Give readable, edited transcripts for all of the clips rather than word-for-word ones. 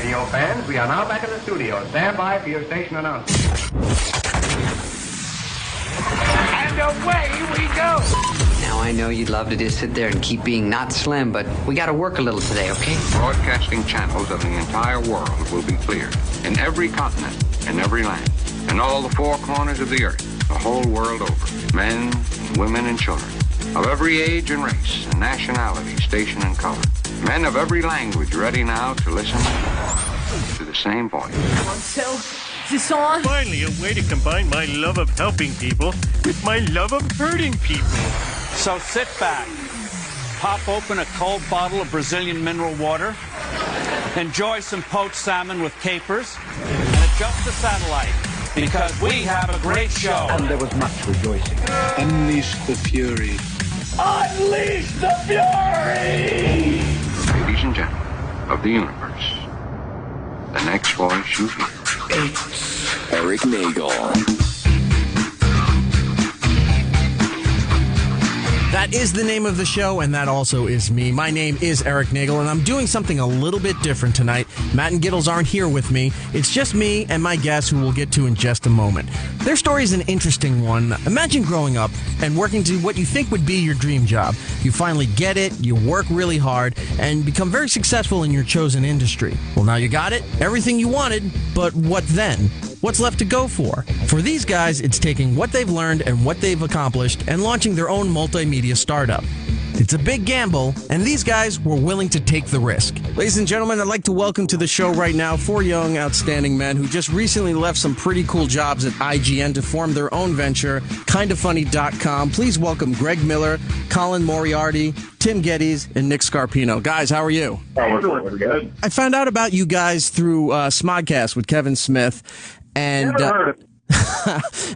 radio fans, we are now back in the studio. Stand by for your station announcement. And away we go! Now, I know you'd love to just sit there and keep being not slim, but we got to work a little today, okay? Broadcasting channels of the entire world will be cleared. In every continent, in every land, in all the four corners of the earth, the whole world over. Men, women, and children, of every age and race, and nationality, station, and color. Men of every language ready now to listen to the same voice. So, is this on? Finally, a way to combine my love of helping people with my love of hurting people. So sit back, pop open a cold bottle of Brazilian mineral water, enjoy some poached salmon with capers, and adjust the satellite, because we have a great show. And there was much rejoicing. Unleash the fury. Unleash the fury! Ladies and gentlemen of the universe, the next voice you hear. It's Erik Nagel. That is the name of the show, and that also is me. My name is Erik Nagel, and I'm doing something a little bit different tonight. Matt and Gettys aren't here with me. It's just me and my guests, who we'll get to in just a moment. Their story is an interesting one. Imagine growing up and working to what you think would be your dream job. You finally get it, you work really hard, and become very successful in your chosen industry. Well, now you got it, everything you wanted, but what then? What's left to go for? For these guys, it's taking what they've learned and what they've accomplished and launching their own multimedia startup. It's a big gamble, and these guys were willing to take the risk. Ladies and gentlemen, I'd like to welcome to the show right now 4 young, outstanding men who just recently left some pretty cool jobs at IGN to form their own venture, kindafunny.com. Please welcome Greg Miller, Colin Moriarty, Tim Gettys, and Nick Scarpino. Guys, how are you? We're good. I found out about you guys through Smodcast with Kevin Smith. And never heard of it.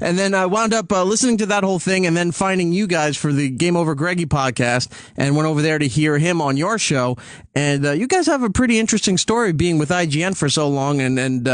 And then I wound up listening to that whole thing and then finding you guys for the Game Over Greggy podcast and went over there to hear him on your show. And you guys have a pretty interesting story being with IGN for so long and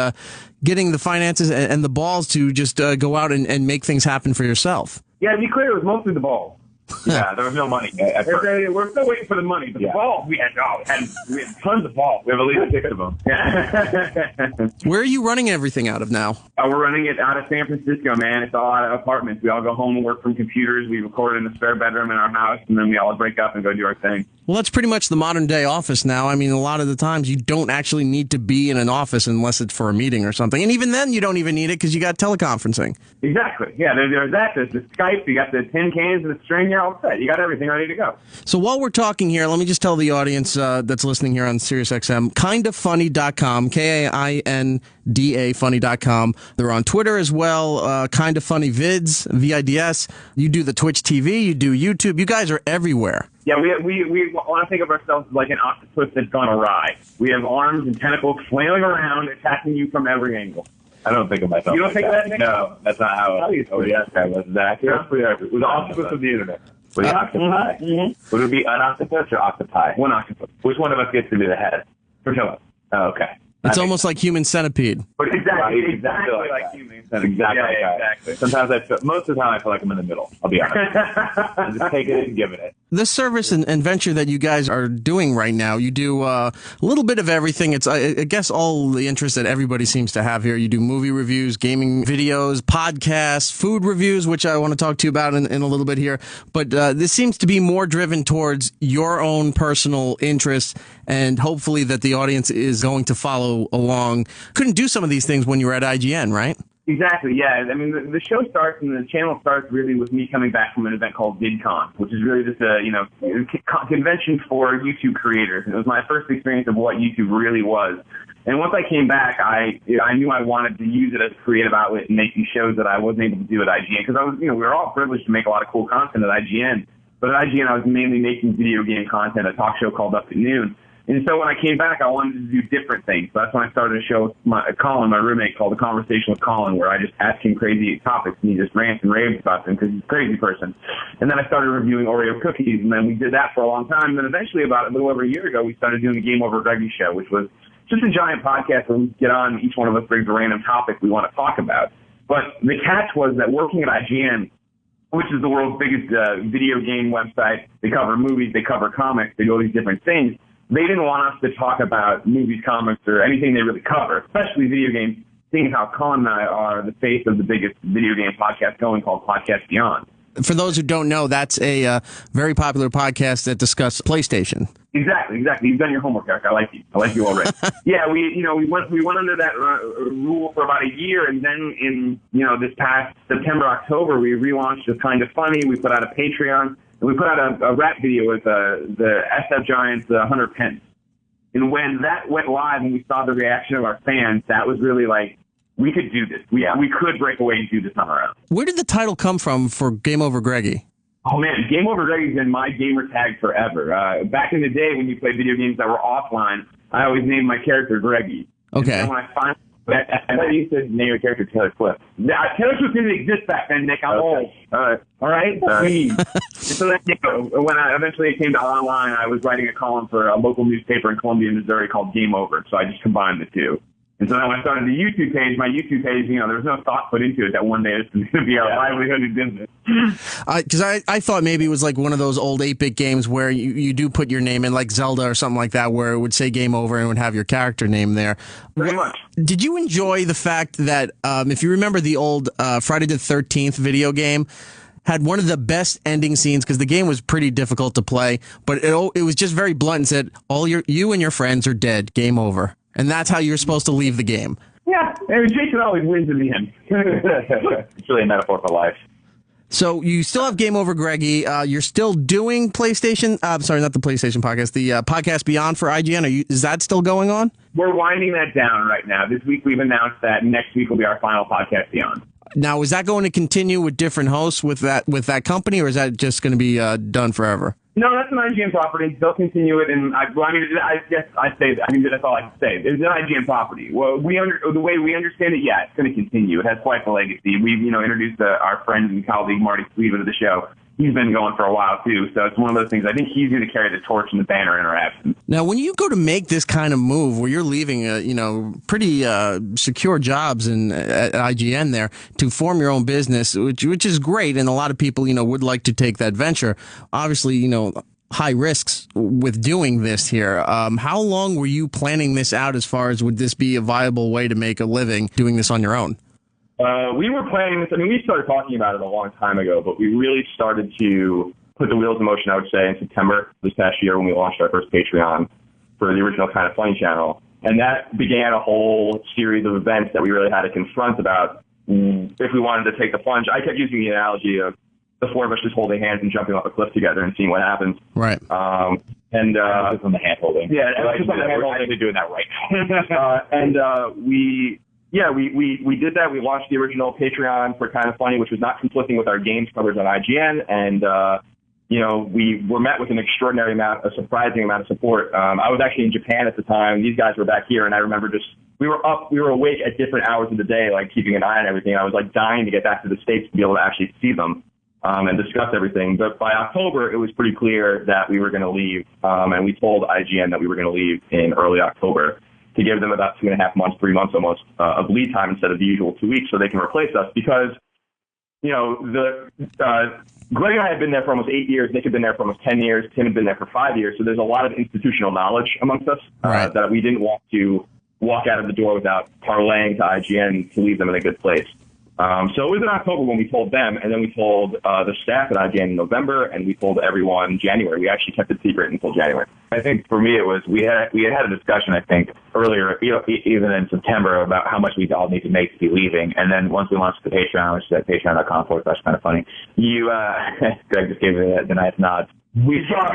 getting the finances and the balls to just go out and make things happen for yourself. Yeah, to be clear, it was mostly the balls. Yeah, there was no money. We're still waiting for the money, but the balls we had tons of balls. We have at least 6 of them. Yeah. Where are you running everything out of now? We're running it out of San Francisco, man. It's all out of apartments. We all go home and work from computers. We record in the spare bedroom in our house, and then we all break up and go do our thing. Well, that's pretty much the modern day office now. I mean, a lot of the times you don't actually need to be in an office unless it's for a meeting or something. And even then, you don't even need it because you got teleconferencing. Exactly. Yeah, there's that. There's the Skype. You got the tin cans and the string. You're all set. You got everything ready to go. So while we're talking here, let me just tell the audience that's listening here on SiriusXM, kindafunny.com, KAINDA funny.com. They're on Twitter as well, Kinda Funny Vids, VIDS. You do the Twitch TV, you do YouTube. You guys are everywhere. Yeah, we want to think of ourselves like an octopus that's gone awry. We have arms and tentacles flailing around, attacking you from every angle. I don't think of myself. You don't think that, Nick? No, that's not how it is. Oh, yes, that was that. Yeah. It was octopus of the internet. With the octopi. Mm-hmm. Would it be an octopus or octopi? One octopus. Which one of us gets to be the head? For sure. Oh, okay. It's almost like Human Centipede. But exactly like like human. Exactly. Yeah, exactly. Sometimes most of the time I feel like I'm in the middle. I'll be honest. I'm just taking it and giving it. This service and venture that you guys are doing right now, you do a little bit of everything. It's, I guess, all the interest that everybody seems to have here. You do movie reviews, gaming videos, podcasts, food reviews, which I want to talk to you about in a little bit here. But this seems to be more driven towards your own personal interests, and hopefully that the audience is going to follow along. Couldn't do some of these things when you were at IGN, right? Exactly, yeah. I mean, the show starts and the channel starts really with me coming back from an event called VidCon, which is really just a, convention for YouTube creators. And it was my first experience of what YouTube really was. And once I came back, I knew I wanted to use it as a creative outlet and make these shows that I wasn't able to do at IGN. Because I was, we were all privileged to make a lot of cool content at IGN. But at IGN, I was mainly making video game content, a talk show called Up at Noon. And so when I came back, I wanted to do different things. So that's when I started a show with Colin, my roommate, called The Conversation with Colin, where I just ask him crazy topics and he just rants and raves about them because he's a crazy person. And then I started reviewing Oreo cookies, and then we did that for a long time. And then eventually, about a little over a year ago, we started doing the Game Over Greggy show, which was just a giant podcast where we get on, each one of us brings a random topic we want to talk about. But the catch was that working at IGN, which is the world's biggest video game website, they cover movies, they cover comics, they do all these different things. they didn't want us to talk about movies, comics, or anything they really cover, especially video games, seeing how Colin and I are the face of the biggest video game podcast going called Podcast Beyond. For those who don't know, that's a very popular podcast that discusses PlayStation. Exactly. You've done your homework, Eric. I like you already. Yeah, we went under that rule for about a year, and then in this past September, October, we relaunched as Kind of Funny. We put out a Patreon, and we put out a rap video with the SF Giants, 100 Pence. And when that went live, and we saw the reaction of our fans, that was really like, we could do this. We could break away and do this on our own. Where did the title come from for Game Over Greggy? Oh, man, Game Over Greggy's been my gamer tag forever. Back in the day when you played video games that were offline, I always named my character Greggy. Okay. And when I finally... I thought you said name your character Taylor Swift. Taylor Swift didn't exist back then, Nick. I'm old. All right? Please. So then, when I eventually came to online, I was writing a column for a local newspaper in Columbia, Missouri called Game Over. So I just combined the two. And so then when I started the YouTube page, there was no thought put into it that one day this was going to be our livelihood and business. Because I thought maybe it was like one of those old 8-bit games where you do put your name in, like Zelda or something like that, where it would say Game Over and would have your character name there. Pretty much. Did you enjoy the fact that, if you remember the old Friday the 13th video game, had one of the best ending scenes, because the game was pretty difficult to play, but it was just very blunt and said, you and your friends are dead, game over. And that's how you're supposed to leave the game. Yeah, Jason always wins in the end. It's really a metaphor for life. So you still have Game Over Greggy. You're still doing PlayStation. Sorry, not the PlayStation podcast. The Podcast Beyond for IGN. Is that still going on? We're winding that down right now. This week we've announced that next week will be our final Podcast Beyond. Now, is that going to continue with different hosts with that company, or is that just going to be done forever? No, that's an IGN property. They'll continue it, and I guess I say that. I mean, that's all I can say. It's an IGN property. Well, the way we understand it, yeah, it's going to continue. It has quite the legacy. We've introduced our friend and colleague Marty Cleveland to the show. He's been going for a while too, so it's one of those things. I think he's going to carry the torch and the banner in our absence. Now, when you go to make this kind of move, where you're leaving, pretty secure jobs at IGN there to form your own business, which is great, and a lot of people, would like to take that venture. Obviously, high risks with doing this here. How long were you planning this out as far as would this be a viable way to make a living doing this on your own? We were planning this. I mean, we started talking about it a long time ago, but we really started to put the wheels in motion, I would say, in September this past year when we launched our first Patreon for the original Kind of Funny channel. And that began a whole series of events that we really had to confront about if we wanted to take the plunge. I kept using the analogy of the four of us just holding hands and jumping off a cliff together and seeing what happens. Right. Just on the hand holding. Yeah, just on the hand holding. We're actually doing that right now. We did that. We launched the original Patreon for Kind of Funny, which was not conflicting with our games coverage on IGN. And, we were met with a surprising amount of support. I was actually in Japan at the time. These guys were back here. And I remember we were awake at different hours of the day, like keeping an eye on everything. I was like dying to get back to the States to be able to actually see them. And discuss everything. But by October, it was pretty clear that we were going to leave. And we told IGN that we were going to leave in early October to give them about 2.5 months, 3 months almost of lead time instead of the usual 2 weeks so they can replace us. Because, Greg and I had been there for almost 8 years. Nick had been there for almost 10 years. Tim had been there for 5 years. So there's a lot of institutional knowledge amongst us that we didn't want to walk out of the door without parlaying to IGN to leave them in a good place. So it was in October when we told them, and then we told the staff at IGN in November, and we told everyone in January. We actually kept it secret until January. I think for me it was we had a discussion, I think, earlier, even in September, about how much we all need to make to be leaving. And then once we launched the Patreon, which is at patreon.com/kindoffunny, Greg just gave me the nice nod. We saw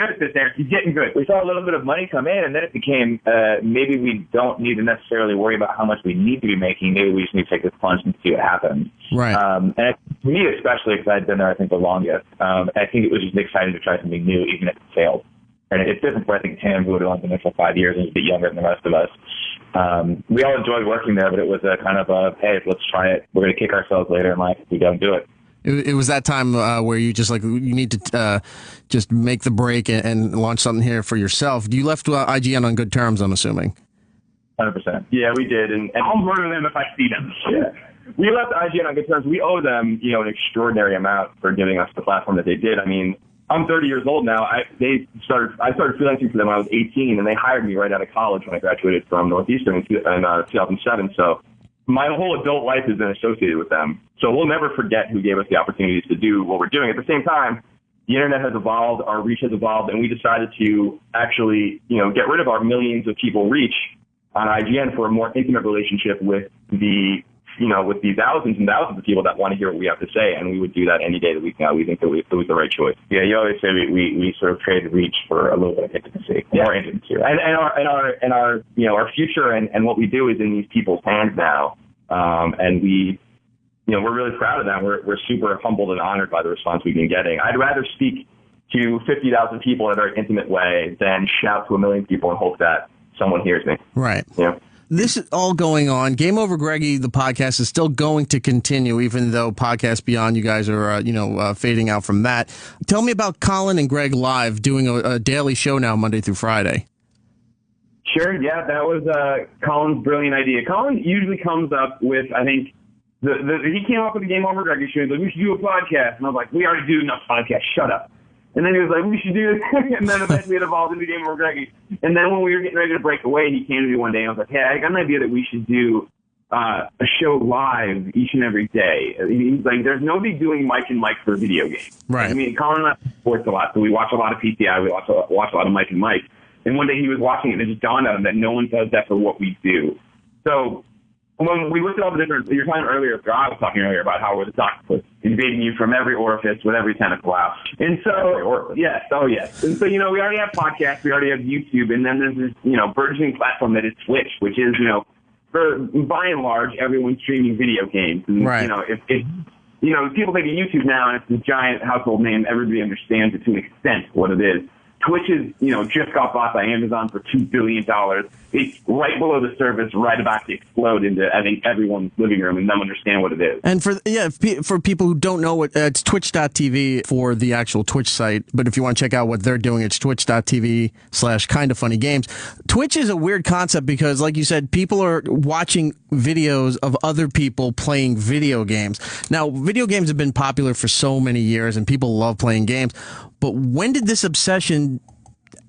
he's getting good. We saw a little bit of money come in, and then it became maybe we don't need to necessarily worry about how much we need to be making. Maybe we just need to take this plunge and see what happens. Right. And for me, especially because I'd been there, I think, the longest. I think it was just exciting to try something new, even if it failed. And it's different for, I think, Tim, who had only been there for 5 years and is a bit younger than the rest of us. We all enjoyed working there, but it was a kind of hey, let's try it. We're going to kick ourselves later in life if we don't do it. It was that time where you just you need to just make the break and launch something here for yourself. You left IGN on good terms, I'm assuming. 100%. Yeah, we did. And I'll murder them if I see them. Yeah. We left IGN on good terms. We owe them, an extraordinary amount for giving us the platform that they did. I mean, I'm 30 years old now. I started freelancing for them when I was 18, and they hired me right out of college when I graduated from Northeastern in 2007. So my whole adult life has been associated with them. So we'll never forget who gave us the opportunities to do what we're doing. At the same time, the internet has evolved, our reach has evolved, and we decided to actually, get rid of our millions of people reach on IGN for a more intimate relationship with the thousands and thousands of people that want to hear what we have to say, and we would do that any day of the week now. We think that it was the right choice. Yeah, you always say we sort of traded reach for a little bit of intimacy, more intimacy. And our future and what we do is in these people's hands now, and we're really proud of that. We're super humbled and honored by the response we've been getting. I'd rather speak to 50,000 people in a very intimate way than shout to 1 million people and hope that someone hears me. Right. Yeah. This is all going on. Game Over Greggy, the podcast, is still going to continue, even though Podcast Beyond, you guys are, fading out from that. Tell me about Colin and Greg Live doing a daily show now, Monday through Friday. Sure, yeah, that was Colin's brilliant idea. Colin usually comes up with, I think, he came up with the Game Over Greggy show. He's like, we should do a podcast. And I was like, we already do enough podcasts. Shut up. And then he was like, we should do it. And then eventually it evolved into Game Over Greggy. And then when we were getting ready to break away, he came to me one day and I was like, hey, I got an idea that we should do a show live each and every day. He's like, there's nobody doing Mike and Mike for video games. Right. I mean, Colin and I play sports a lot, so we watch a lot of PTI, we watch a lot of Mike and Mike. And one day he was watching it and it just dawned on him that no one does that for what we do. So when we looked at all the different, you were talking earlier, or I was talking earlier about how we're the octopus, invading you from every orifice with every tentacle out. And so, yes. And so, we already have podcasts, we already have YouTube, and then there's this, burgeoning platform that is Twitch, which is, for by and large, everyone's streaming video games. And, right. If people think of YouTube now, and it's this giant household name, everybody understands it to an extent what it is. Twitch is, just got bought by Amazon for $2 billion. It's right below the surface, right about to explode into, I think, everyone's living room and them understand what it is. And for people who don't know what, it's twitch.tv for the actual Twitch site. But if you want to check out what they're doing, it's twitch.tv/kindafunnygames. Twitch is a weird concept because, like you said, people are watching videos of other people playing video games. Now, video games have been popular for so many years and people love playing games. But when did this obsession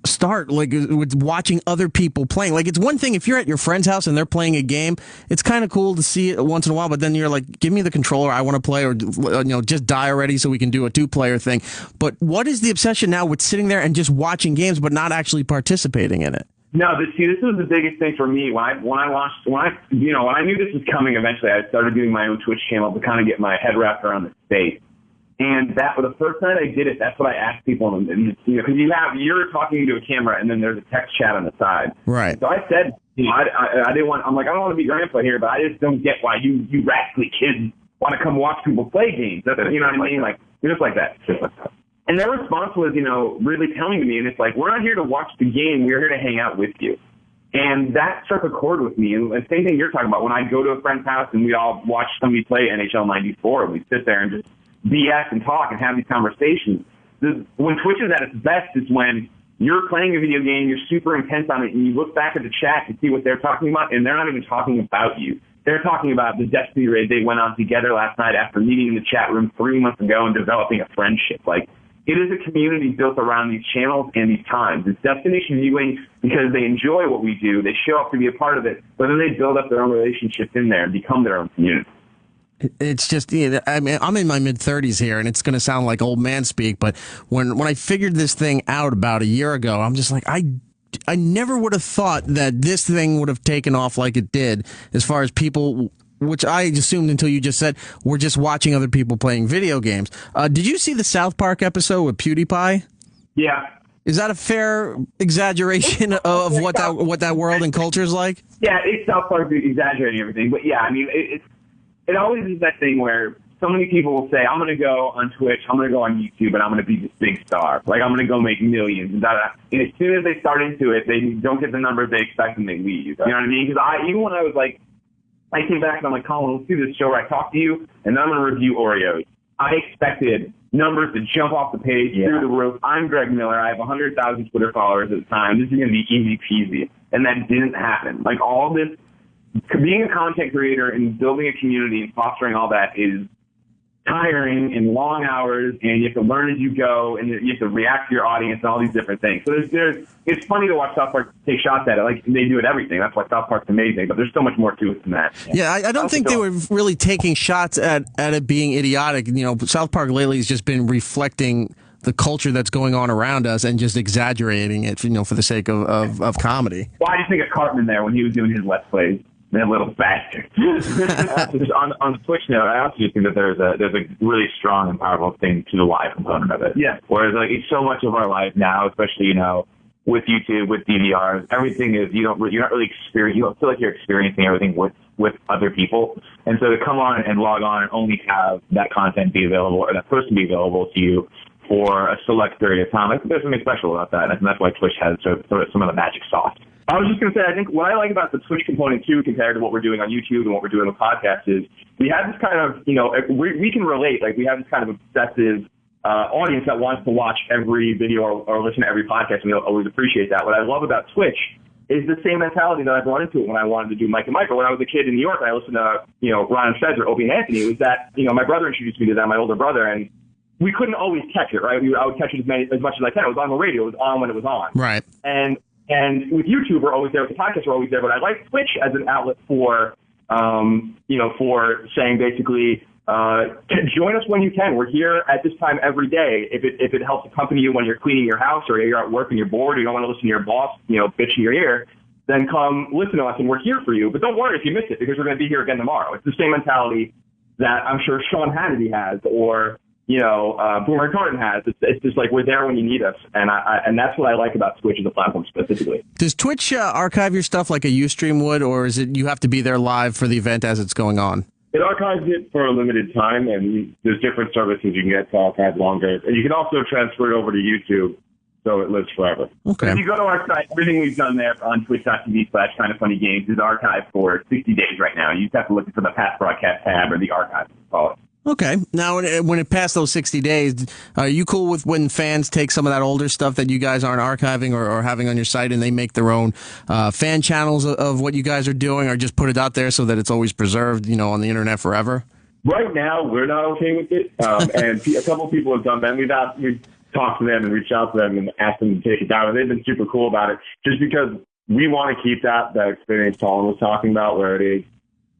start, like, with watching other people playing? Like, it's one thing if you're at your friend's house and they're playing a game, it's kind of cool to see it once in a while, but then you're like, give me the controller, I want to play, or, just die already so we can do a 2-player thing. But what is the obsession now with sitting there and just watching games but not actually participating in it? No, this was the biggest thing for me. When I knew this was coming eventually, I started doing my own Twitch channel to kind of get my head wrapped around the space. And that was the first night I did it. That's what I asked people, and because you're talking to a camera, and then there's a text chat on the side. Right. So I said, I didn't want. I'm like, I don't want to be grandpa here, but I just don't get why you rascally kids want to come watch people play games. That's, you know what I mean? Like, just like that. And their response was, really telling to me, and it's like, we're not here to watch the game. We're here to hang out with you. And that struck a chord with me. And the same thing you're talking about. When I go to a friend's house and we all watch somebody play NHL 94, and we sit there and just BS and talk and have these conversations. When Twitch is at its best is when you're playing a video game, you're super intense on it, and you look back at the chat to see what they're talking about, and they're not even talking about you. They're talking about the Destiny raid they went on together last night after meeting in the chat room 3 months ago and developing a friendship. Like, it is a community built around these channels and these times. It's destination viewing because they enjoy what we do. They show up to be a part of it, but then they build up their own relationships in there and become their own community. It's just, I mean, I'm in my mid-30s here, and it's going to sound like old man speak, but when I figured this thing out about a year ago, I'm just like, I never would have thought that this thing would have taken off like it did, as far as people, which I assumed until you just said, we're just watching other people playing video games. Did you see the South Park episode with PewDiePie? Yeah. Is that a fair exaggeration of what that world and culture is like? Yeah, it's South Park exaggerating everything, but yeah, I mean, it always is that thing where so many people will say, I'm going to go on Twitch, I'm going to go on YouTube, and I'm going to be this big star. Like, I'm going to go make millions. And as soon as they start into it, they don't get the numbers they expect and they leave. You know what I mean? Because even when I was like, I came back and I'm like, Colin, let's do this show where I talk to you, and then I'm going to review Oreos. I expected numbers to jump off the page through the roof. I'm Greg Miller. I have 100,000 Twitter followers at the time. This is going to be easy peasy. And that didn't happen. Like, all this, being a content creator and building a community and fostering all that is tiring and long hours, and you have to learn as you go, and you have to react to your audience and all these different things. So it's funny to watch South Park take shots at it. Like, they do it everything. That's why South Park's amazing, but there's so much more to it than that. Yeah, I don't think they were really taking shots at it being idiotic. You know, South Park lately has just been reflecting the culture that's going on around us and just exaggerating it, you know, for the sake of comedy. Well, I just think of Cartman there when he was doing his Let's Plays. That little bastard. on the Twitch note, I also just think that there's a really strong and powerful thing to the live component of it. Yeah. Whereas like it's so much of our life now, especially, you know, with YouTube, with DVRs, everything is you're not really you don't feel like you're experiencing everything with other people. And so to come on and log on and only have that content be available or that person be available to you for a select period of time, I think there's something special about that, and that's why Twitch has sort of some of the magic sauce. I was just going to say, I think what I like about the Twitch component, too, compared to what we're doing on YouTube and what we're doing with podcasts is we have this kind of, you know, we can relate. Like, we have this kind of obsessive audience that wants to watch every video or listen to every podcast, and we always appreciate that. What I love about Twitch is the same mentality that I brought into it when I wanted to do Mike and Mike. Or when I was a kid in New York, I listened to, you know, Ron and Fez or Opie and Anthony. It was that, you know, my brother introduced me to that, my older brother, and we couldn't always catch it, right? I would catch it as much as I can. It was on the radio. It was on when it was on. Right. And with YouTube, we're always there. With the podcast, we're always there. But I like Twitch as an outlet for, you know, for saying basically, join us when you can. We're here at this time every day. If it helps accompany you when you're cleaning your house or you're at work and you're bored or you don't want to listen to your boss, you know, bitch in your ear, then come listen to us and we're here for you. But don't worry if you miss it because we're going to be here again tomorrow. It's the same mentality that I'm sure Sean Hannity has or, you know, Boomer Carton has. It's just like we're there when you need us, and that's what I like about Twitch as a platform specifically. Does Twitch archive your stuff like a Ustream would, or is it you have to be there live for the event as it's going on? It archives it for a limited time, and there's different services you can get to archive longer. And you can also transfer it over to YouTube, so it lives forever. Okay. If you go to our site, everything we've done there on twitch.tv/kindoffunnygames is archived for 60 days right now. You just have to look for the past broadcast tab or the archive, call it. Okay. Now, when it passed those 60 days, are you cool with when fans take some of that older stuff that you guys aren't archiving or having on your site and they make their own fan channels of what you guys are doing or just put it out there so that it's always preserved, you know, on the internet forever? Right now, we're not okay with it. And a couple of people have done that. We've talked to them and reached out to them and asked them to take it down. And they've been super cool about it just because we want to keep that experience Colin was talking about where it is,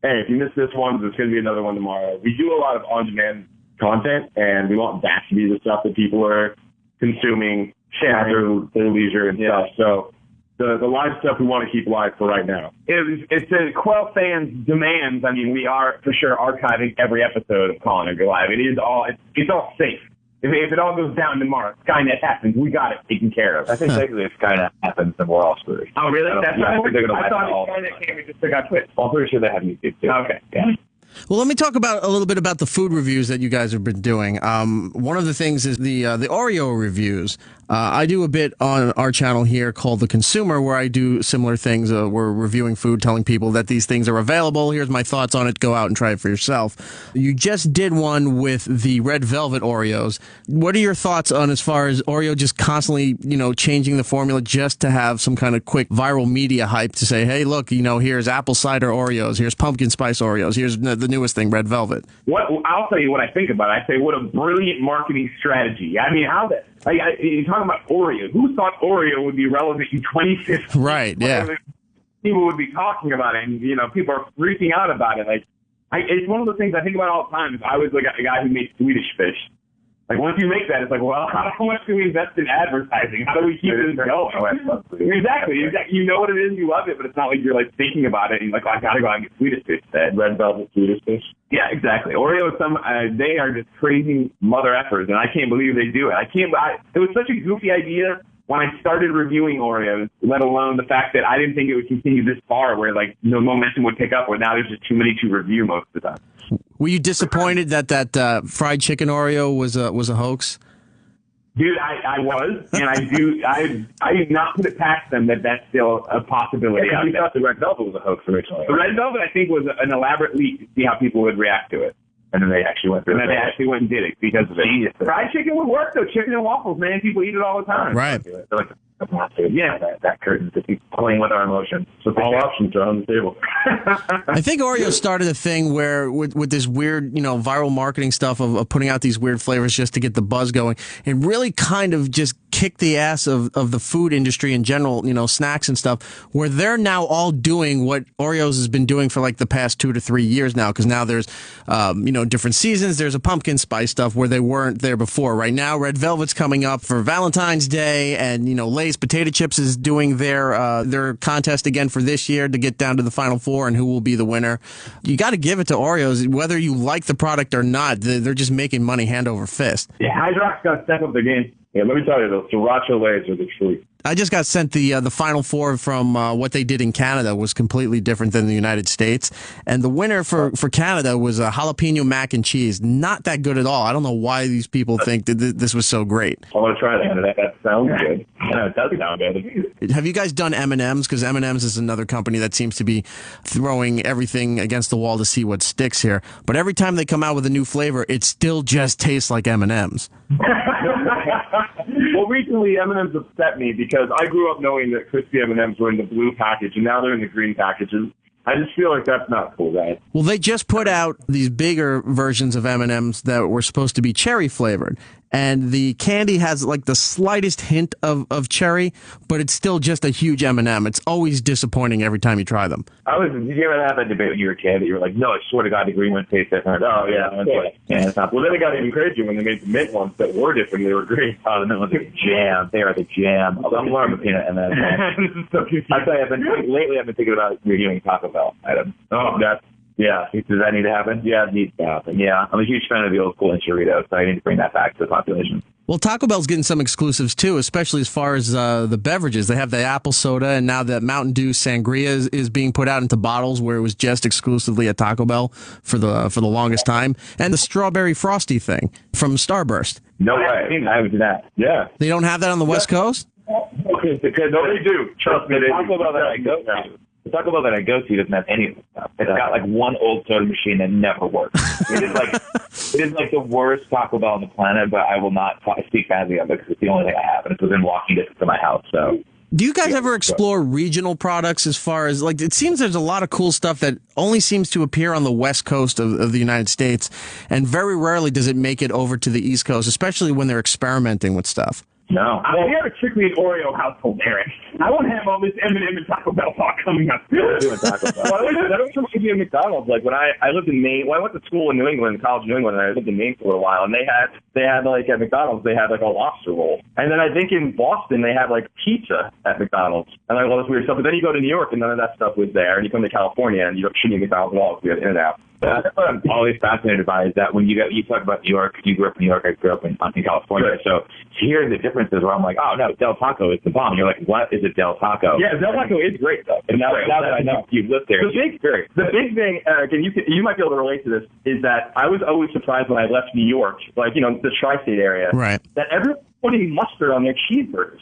hey, if you miss this one, there's going to be another one tomorrow. We do a lot of on-demand content, and we want that to be the stuff that people are consuming at their leisure and stuff. So the live stuff we want to keep live for right now. It's a quell fans' demands. I mean, we are for sure archiving every episode of Colin and Go Live. It's all safe. If it all goes down tomorrow, Skynet happens, we got it taken care of. I think technically if Skynet happens, then we're all screwed. Oh, really? I thought Skynet came and just took out Twitch. Well, I'm pretty sure they have YouTube too. Okay. Yeah. Well, let me talk about a little bit about the food reviews that you guys have been doing. One of the things is the Oreo reviews. I do a bit on our channel here called The Consumer where I do similar things. We're reviewing food, telling people that these things are available. Here's my thoughts on it. Go out and try it for yourself. You just did one with the Red Velvet Oreos. What are your thoughts on as far as Oreo just constantly, you know, changing the formula just to have some kind of quick viral media hype to say, hey, look, you know, here's apple cider Oreos, here's pumpkin spice Oreos, here's the newest thing, Red Velvet. I'll tell you what I think about it. I say, what a brilliant marketing strategy. I mean, you're talking about Oreo. Who thought Oreo would be relevant in 2015? Right, yeah. People would be talking about it, and, you know, people are freaking out about it. Like, it's one of the things I think about all the time. Is I was like a guy who made Swedish fish. Like, once you make that, it's like, well, how much do we invest in advertising? How do we keep this going? Exactly. You know what it is, you love it, but it's not like you're, like, thinking about it, and you're like, oh, I gotta go out and get Swedish fish instead. Red Velvet Swedish fish. Yeah, exactly. Oreo, they are just crazy mother effers, and I can't believe they do it. It was such a goofy idea when I started reviewing Oreos, let alone the fact that I didn't think it would continue this far where, like, the momentum would pick up, where now there's just too many to review most of the time. Were you disappointed that fried chicken Oreo was a hoax? Dude, I was, and I do not put it past them that that's still a possibility. Yeah, we thought the Red Velvet was a hoax originally. The Red Velvet, I think, was an elaborate leak to see how people would react to it. And then they actually went through it. And then they actually went and did it because of it. Fried chicken would work, though. Chicken and waffles, man. People eat it all the time. Right. They're like that curtain to keep playing with our emotions. So all options are on the table. I think Oreo started a thing where with this weird, viral marketing stuff of putting out these weird flavors just to get the buzz going, it really kind of just kicked the ass of the food industry in general, snacks and stuff, where they're now all doing what Oreos has been doing for like the past 2 to 3 years now, because now there's, different seasons. There's a pumpkin spice stuff where they weren't there before. Right now, Red Velvet's coming up for Valentine's Day, and, Lay's Potato Chips is doing their contest again for this year to get down to the Final Four and who will be the winner. You got to give it to Oreos, whether you like the product or not. They're just making money hand over fist. Yeah, Hydrox got to step up the game. Yeah, let me tell you, those Sriracha Lays are the truth. I just got sent the Final Four from what they did in Canada was completely different than the United States. And the winner for Canada was a jalapeno mac and cheese. Not that good at all. I don't know why these people think that this was so great. I want to try that. That sounds good. Yeah, it does sound good. Have you guys done M&M's? Because M&M's is another company that seems to be throwing everything against the wall to see what sticks here. But every time they come out with a new flavor, it still just tastes like M&M's. Well, recently M&M's upset me because I grew up knowing that crispy M&M's were in the blue package, and now they're in the green packages. I just feel like that's not cool, guys. Well, they just put out these bigger versions of M&M's that were supposed to be cherry flavored. And the candy has like the slightest hint of cherry, but it's still just a huge M&M. It's always disappointing every time you try them. Did you ever have that debate when you were a kid that you were like, no, I swear to God, the green ones taste different? Oh, yeah. It's not. Well, then it got even crazier when they made the mint ones that were different. They were green. Oh, the mint ones are jam. They are the jam. I'm learning the peanut and then. I tell you, lately I've been thinking about reviewing Taco Bell items. Oh, that's. Yeah. Does that need to happen? Yeah, it needs to happen. Yeah. I'm a huge fan of the old school enchiladas, so I need to bring that back to the population. Well, Taco Bell's getting some exclusives, too, especially as far as the beverages. They have the apple soda, and now that Mountain Dew Sangria is being put out into bottles where it was just exclusively at Taco Bell for the longest time. And the strawberry frosty thing from Starburst. No way. I haven't done that. Yeah. They don't have that on the West Coast? Because no, they do. Trust me. Taco Bell that I go to. The Taco Bell that I go to doesn't have any of this stuff. It's got like one old soda machine that never works. It is like the worst Taco Bell on the planet, but I will not speak badly of it because it's the only thing I have, and it's within walking distance of my house. So, do you guys ever explore regional products as far as, like, it seems there's a lot of cool stuff that only seems to appear on the West Coast of the United States, and very rarely does it make it over to the East Coast, especially when they're experimenting with stuff? No. We have a strictly an Oreo household, Eric. I won't have all this M&M and Taco Bell talk coming up. That was from a McDonald's. Like when I lived in Maine, I went to school in New England, college in New England, and I lived in Maine for a little while. And they had like at McDonald's, they had like a lobster roll. And then I think in Boston they had like pizza at McDonald's. And like all this weird stuff. But then you go to New York and none of that stuff was there. And you come to California and you shouldn't eat McDonald's at all because we had In-N-Out. That's what I'm always fascinated by is that when you talk about New York, you grew up in New York, I grew up in California. Right. So to hear the differences where I'm like, oh no, Del Taco is the bomb. You're like, what is a Del Taco? Yeah, Del Taco is great though. And now that I know you've lived there, the big thing, Eric, and you might be able to relate to this, is that I was always surprised when I left New York, like the tri-state area, right? That everyone's putting mustard on their cheeseburgers.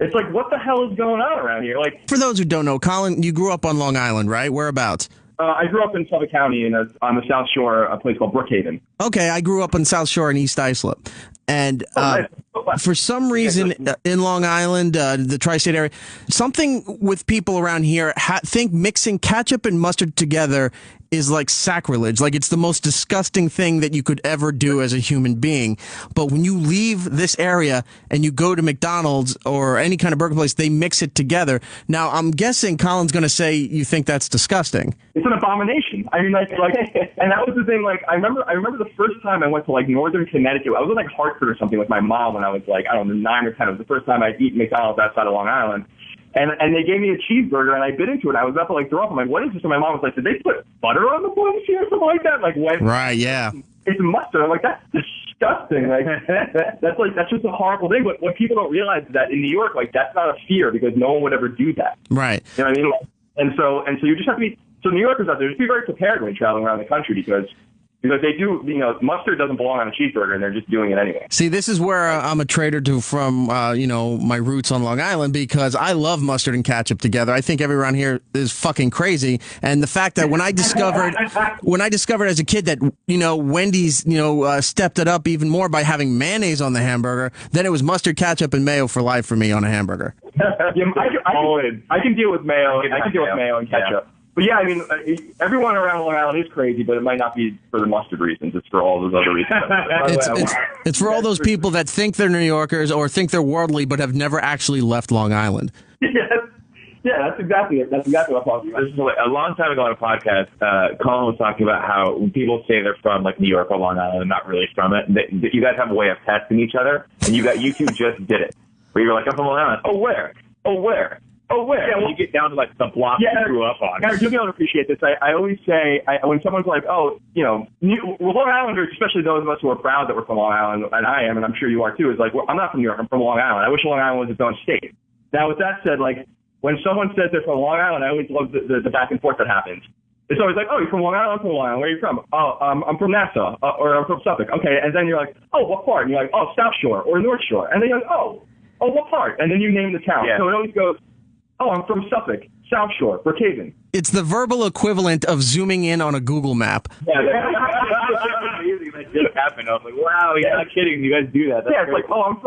It's like, what the hell is going on around here? Like, for those who don't know, Colin, you grew up on Long Island, right? Whereabouts? I grew up in Suffolk County on the South Shore, a place called Brookhaven. Okay, I grew up on South Shore in East Islip. And for some reason in Long Island, the tri-state area, something with people around here think mixing ketchup and mustard together is like sacrilege. Like it's the most disgusting thing that you could ever do as a human being. But when you leave this area and you go to McDonald's or any kind of burger place, they mix it together. Now, I'm guessing Colin's going to say you think that's disgusting. It's an abomination. I mean, like, and that was the thing. Like, I remember the first time I went to like Northern Connecticut. I was in like Hartford or something with my mom when I was like, I don't know, 9 or 10. It was the first time I'd eaten McDonald's outside of Long Island. And they gave me a cheeseburger, and I bit into it. I was about to like throw up. I'm like, what is this? And my mom was like, did they put butter on the buns here or something like that? Like, what? Right, yeah. It's mustard. I'm like, that's disgusting. Like, that's just a horrible thing. But what people don't realize is that in New York, like, that's not a fear because no one would ever do that. Right. You know what I mean? And so you just have to be. So New Yorkers out there, just be very prepared when you're traveling around the country because Because they do, mustard doesn't belong on a cheeseburger, and they're just doing it anyway. See, this is where I'm a traitor to from, my roots on Long Island, because I love mustard and ketchup together. I think everyone here is fucking crazy. And the fact that when I discovered as a kid that, Wendy's, stepped it up even more by having mayonnaise on the hamburger, then it was mustard, ketchup, and mayo for life for me on a hamburger. I can deal with mayo. I can deal with mayo and ketchup. Yeah. But yeah, I mean, everyone around Long Island is crazy, but it might not be for the mustard reasons. It's for all those other reasons. It's for all those people that think they're New Yorkers or think they're worldly, but have never actually left Long Island. Yeah, that's exactly it. That's exactly what I'm talking about. This is a long time ago on a podcast, Colin was talking about how when people say they're from like New York or Long Island and not really from it, that you guys have a way of testing each other, and you two just did it. Where you're like, I'm from Long Island. Oh, where? Yeah, when you get down to like the block you grew up on. Guys, you'll be able to appreciate this. I always say, when someone's like, Long Islanders, especially those of us who are proud that we're from Long Island, and I am, and I'm sure you are too, is like, well, I'm not from New York, I'm from Long Island. I wish Long Island was its own state. Now, with that said, like, when someone says they're from Long Island, I always love the back and forth that happens. It's always like, oh, you're from Long Island? I'm from Long Island. Where are you from? Oh, I'm from Nassau, or I'm from Suffolk. Okay, and then you're like, oh, what part? And you're like, oh, South Shore or North Shore. And then you're like, oh, what part? And then you name the town. Yeah. So it always goes, oh, I'm from Suffolk, South Shore, Brookhaven. It's the verbal equivalent of zooming in on a Google map. Yeah, that just happened. I was like, wow, you're not kidding. You guys do that. That's it's like, oh, I'm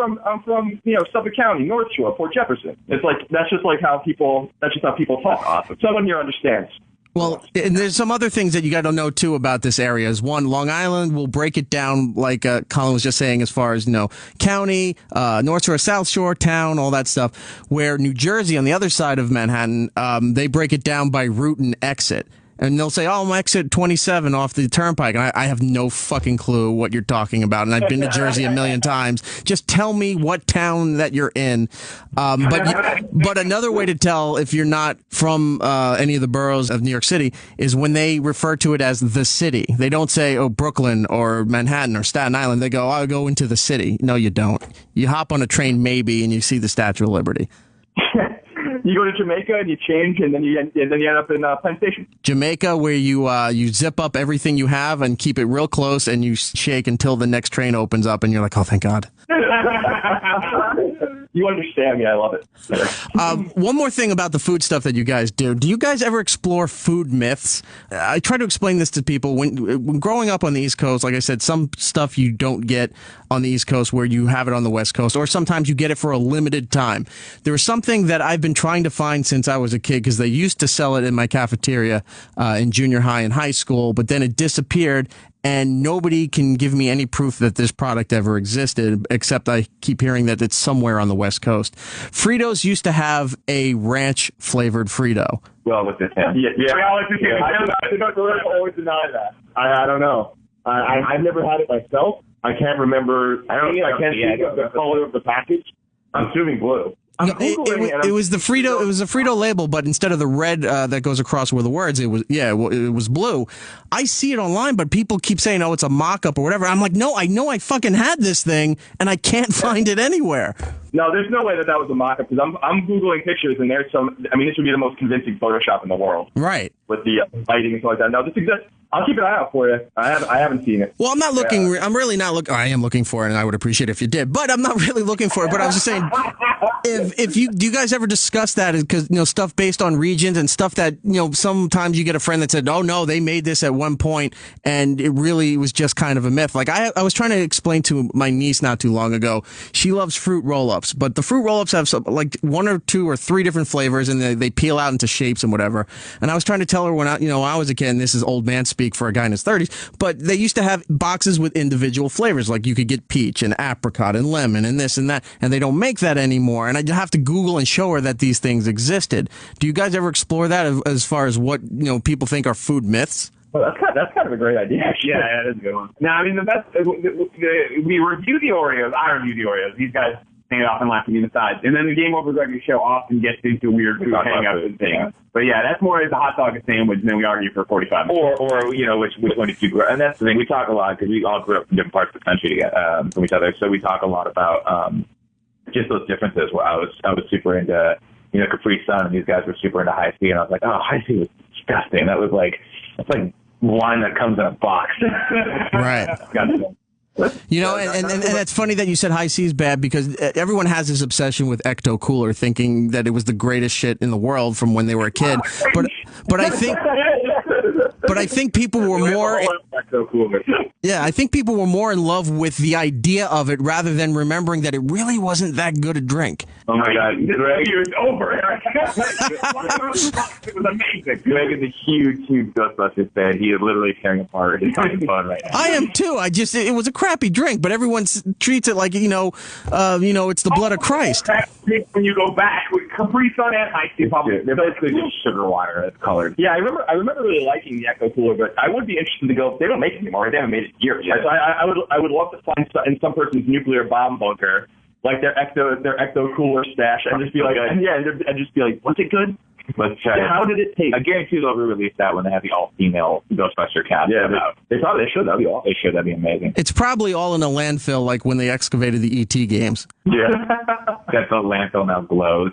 from Suffolk County, North Shore, Port Jefferson. It's like that's just how people talk. Awesome. Someone here understands. Well, and there's some other things that you got to know, too, about this area. Is one, Long Island will break it down, like Colin was just saying, as far as, county, North Shore, South Shore, town, all that stuff, where New Jersey, on the other side of Manhattan, they break it down by route and exit. And they'll say, oh, I'm exit 27 off the turnpike. And I have no fucking clue what you're talking about. And I've been to Jersey a million times. Just tell me what town that you're in. But another way to tell if you're not from any of the boroughs of New York City is when they refer to it as the city. They don't say, oh, Brooklyn or Manhattan or Staten Island. They go, I'll go into the city. No, you don't. You hop on a train maybe and you see the Statue of Liberty. You go to Jamaica and you change, and then you end up in Penn Station. Jamaica, where you zip up everything you have and keep it real close, and you shake until the next train opens up, and you're like, oh, thank God. You understand me. I love it. One more thing about the food stuff that you guys do. Do you guys ever explore food myths? I try to explain this to people. When growing up on the East Coast, like I said, some stuff you don't get on the East Coast where you have it on the West Coast, or sometimes you get it for a limited time. There was something that I've been trying to find since I was a kid, because they used to sell it in my cafeteria in junior high and high school, but then it disappeared. And nobody can give me any proof that this product ever existed, except I keep hearing that it's somewhere on the West Coast. Fritos used to have a ranch-flavored Frito. Well, with this hand. Yeah. I don't always deny that. I don't know. I've never had it myself. I can't remember. I can't think of the color of the package. I'm assuming blue. No, it was the Frito. It was a Frito label, but instead of the red that goes across with the words, it was blue. I see it online, but people keep saying, "Oh, it's a mock-up or whatever." I'm like, no, I know I fucking had this thing, and I can't find it anywhere. No, there's no way that was a mock-up, because I'm googling pictures, and there's some. I mean, this would be the most convincing Photoshop in the world, right? With the lighting and stuff like that. No, this exists. I'll keep an eye out for you. I haven't seen it. Well, I'm not looking. I'm really not looking. I am looking for it, and I would appreciate it if you did. But I'm not really looking for it. But I was just saying, do you guys ever discuss that? Because stuff based on regions and stuff that sometimes you get a friend that said, oh no, they made this at one point, and it really was just kind of a myth. Like I was trying to explain to my niece not too long ago. She loves fruit roll-ups, but the fruit roll-ups have like 1 or 2 or 3 different flavors, and they peel out into shapes and whatever. And I was trying to tell her when I was a kid, and this is old man speak for a guy in his 30s, but they used to have boxes with individual flavors. Like you could get peach and apricot and lemon and this and that, and they don't make that anymore. And I'd have to Google and show her that these things existed. Do you guys ever explore that as far as what people think are food myths? Well, that's kind of a great idea. Actually. Yeah, that is a good one. Now, I mean, the best we review the Oreos. I review the Oreos. These guys hang off and laugh at me aside. And then the Game Over Regular show often gets into weird food hang-ups and things. But yeah, that's more as a hot dog, a sandwich, and then we argue for 45 minutes. Or which one did you grow? And that's the thing. We talk a lot because we all grew up in different parts of the country from each other. So we talk a lot about just those differences. Where I was super into Capri Sun, and these guys were super into High C, and I was like, oh, High C was disgusting. That's like wine that comes in a box. Right. You know, and that's funny that you said High C is bad, because everyone has this obsession with Ecto Cooler, thinking that it was the greatest shit in the world from when they were a kid. But I think people were more. Yeah, I think people were more in love with the idea of it rather than remembering that it really wasn't that good a drink. Oh my God, it's over, Eric. It was amazing. Greg is a huge Ghostbusters fan. He is literally tearing apart. He's having fun right now. I am too. It was a crappy drink, but everyone treats it like, it's the blood of Christ. When you go back with Capri Sun and High C, they're basically just sugar water that's colored. Yeah, I remember really liking the Ecto Cooler, but I would be interested to go. They don't make it anymore. They haven't made it in years. Yeah. So I would love to find in some person's nuclear bomb bunker like their Ecto Cooler stash, and just be like, and just be like, was it good? Let's try it. How did it taste? I guarantee they'll re-release that when they have the all-female Ghostbuster cast. Yeah, they probably should. That'd be awesome. They should. That'd be amazing. It's probably all in a landfill, like when they excavated the E.T. games. Yeah, that the landfill now glows.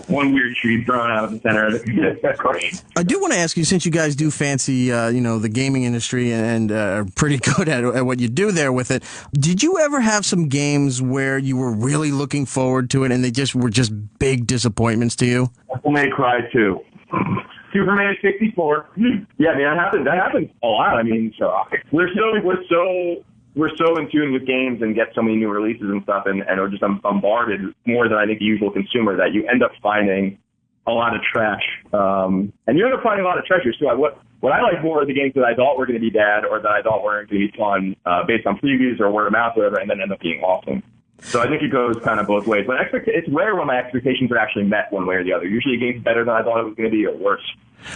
One weird tree thrown out of the center of it. That's great. I do want to ask you, since you guys do fancy, the gaming industry and are pretty good at what you do there with it, did you ever have some games where you were really looking forward to it and they were just big disappointments to you? Devil May Cry 2. Superman 64. Yeah, I mean, that happens a lot. I mean, we're so in tune with games and get so many new releases and stuff, and are just bombarded more than I think the usual consumer, that you end up finding a lot of trash. And you end up finding a lot of treasures too. What I like more are the games that I thought were going to be bad or that I thought were going to be fun based on previews or word of mouth or whatever, and then end up being awesome. So I think it goes kind of both ways. But it's rare when my expectations are actually met one way or the other. Usually a game's better than I thought it was going to be, or worse.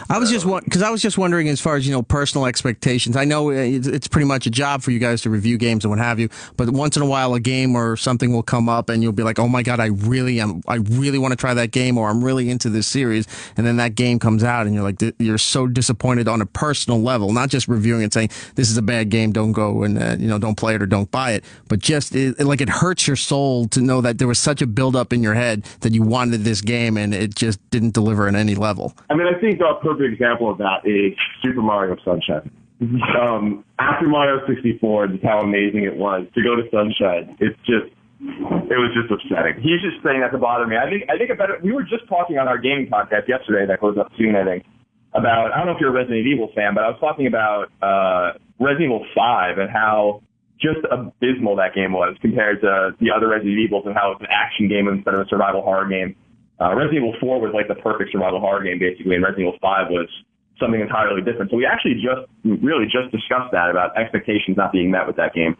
I was just wondering, as far as personal expectations. I know it's pretty much a job for you guys to review games and what have you. But once in a while, a game or something will come up, and you'll be like, "Oh my God, I really want to try that game," or "I'm really into this series." And then that game comes out, and you're like, you're so disappointed on a personal level, not just reviewing it saying this is a bad game, don't go and don't play it or don't buy it, but just it hurts your soul to know that there was such a buildup in your head that you wanted this game and it just didn't deliver at any level. I mean, I think a perfect example of that is Super Mario Sunshine. After Mario 64, just how amazing it was to go to Sunshine. It was just upsetting. He's just saying that to bother me. I think we were just talking on our gaming podcast yesterday that goes up soon, I think, about, I don't know if you're a Resident Evil fan, but I was talking about Resident Evil 5 and how just abysmal that game was compared to the other Resident Evils, and how it's an action game instead of a survival horror game. Resident Evil 4 was like the perfect survival horror game, basically, and Resident Evil 5 was something entirely different. So we actually just discussed that, about expectations not being met with that game.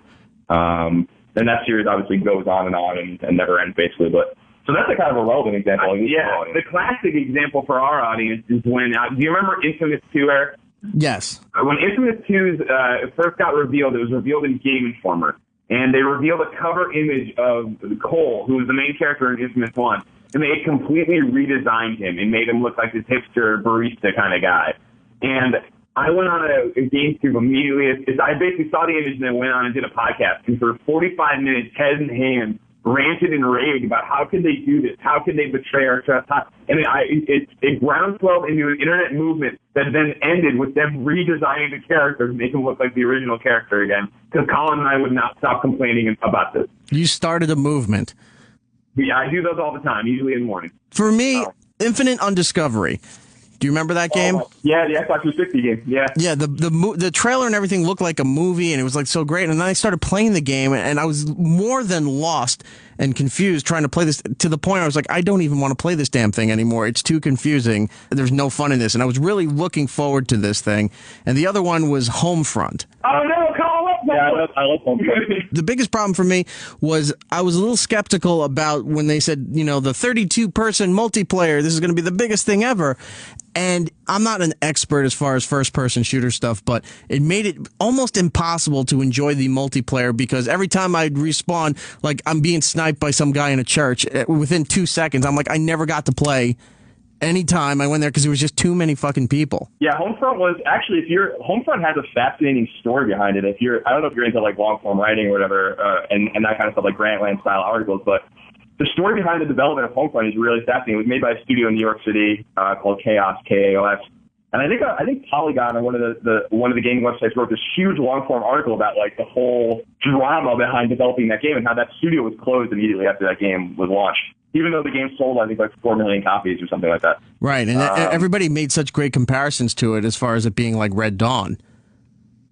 And that series obviously goes on and never ends, basically. But so that's a kind of a relevant example. The classic example for our audience is when, do you remember Infamous 2, Eric? Yes. When Infamous 2 first got revealed, it was revealed in Game Informer. And they revealed a cover image of Cole, who was the main character in Infamous 1. And they completely redesigned him and made him look like this hipster barista kind of guy. And I went on a GameCube immediately. I basically saw the image and then went on and did a podcast. And for 45 minutes, head in hand, ranted and raved about how could they do this? How could they betray our trust? And it groundswelled into an internet movement that then ended with them redesigning the character to make him look like the original character again. Because Colin and I would not stop complaining about this. You started a movement. Yeah, I do those all the time, usually in the morning. For me, Infinite Undiscovery. Do you remember that game? Yeah, the Xbox 360 game. Yeah. Yeah, the trailer and everything looked like a movie, and it was like so great. And then I started playing the game, and I was more than lost and confused trying to play this, to the point I was like, I don't even want to play this damn thing anymore. It's too confusing. There's no fun in this. And I was really looking forward to this thing. And the other one was Homefront. Oh, no, Colin! Yeah, I love Homefront. The biggest problem for me was I was a little skeptical about when they said, the 32-person multiplayer, this is going to be the biggest thing ever. And I'm not an expert as far as first-person shooter stuff, but it made it almost impossible to enjoy the multiplayer, because every time I'd respawn, like I'm being sniped by some guy in a church, within 2 seconds, I'm like, I never got to play any time I went there because there was just too many fucking people. Yeah, Homefront was actually, Homefront has a fascinating story behind it. I don't know if you're into like long-form writing or whatever, and that kind of stuff, like Grantland-style articles, but the story behind the development of Homefront is really fascinating. It was made by a studio in New York City called Chaos, KAOS. And I think Polygon or one of the gaming websites wrote this huge long form article about like the whole drama behind developing that game and how that studio was closed immediately after that game was launched. Even though the game sold, I think, like 4 million copies or something like that. Right, and everybody made such great comparisons to it as far as it being like Red Dawn.